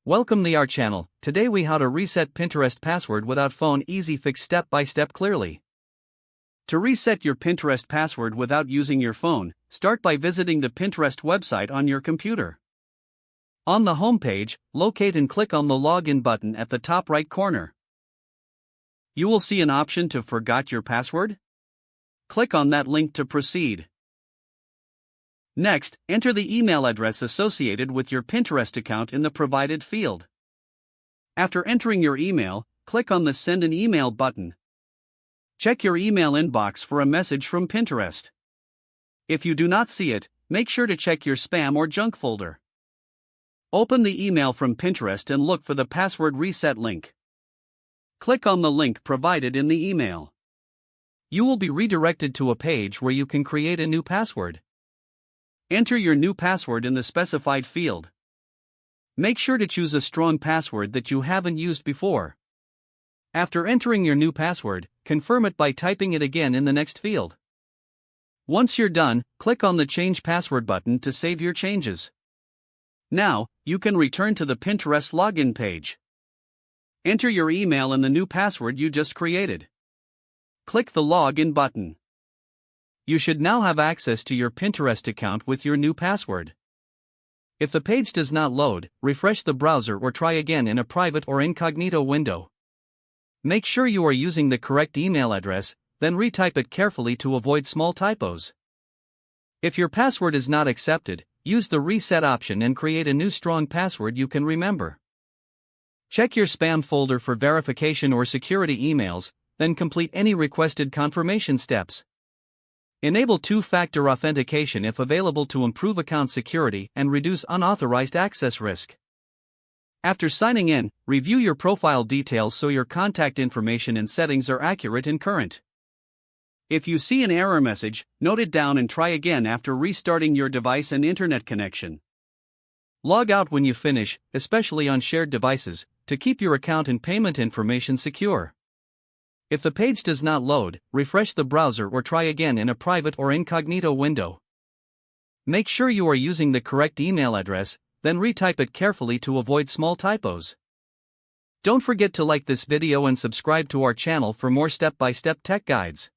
Welcome to our channel. Today we how to reset Pinterest password without phone. Easy fix step by step clearly. To reset your Pinterest password without using your phone, start by visiting the Pinterest website on your computer. On the home page, locate and click on the login button at the top right corner. You will see an option to forgot your password. Click on that link to proceed. Next, enter the email address associated with your Pinterest account in the provided field. After entering your email, click on the Send an Email button. Check your email inbox for a message from Pinterest. If you do not see it, make sure to check your spam or junk folder. Open the email from Pinterest and look for the password reset link. Click on the link provided in the email. You will be redirected to a page where you can create a new password. Enter your new password in the specified field. Make sure to choose a strong password that you haven't used before. After entering your new password, confirm it by typing it again in the next field. Once you're done, click on the Change Password button to save your changes. Now, you can return to the Pinterest login page. Enter your email and the new password you just created. Click the Login button. You should now have access to your Pinterest account with your new password. If the page does not load, refresh the browser or try again in a private or incognito window. Make sure you are using the correct email address, then retype it carefully to avoid small typos. If your password is not accepted, use the reset option and create a new strong password you can remember. Check your spam folder for verification or security emails, then complete any requested confirmation steps. Enable two-factor authentication if available to improve account security and reduce unauthorized access risk. After signing in, review your profile details so your contact information and settings are accurate and current. If you see an error message, note it down and try again after restarting your device and internet connection. Log out when you finish, especially on shared devices, to keep your account and payment information secure. If the page does not load, refresh the browser or try again in a private or incognito window. Make sure you are using the correct email address, then retype it carefully to avoid small typos. Don't forget to like this video and subscribe to our channel for more step-by-step tech guides.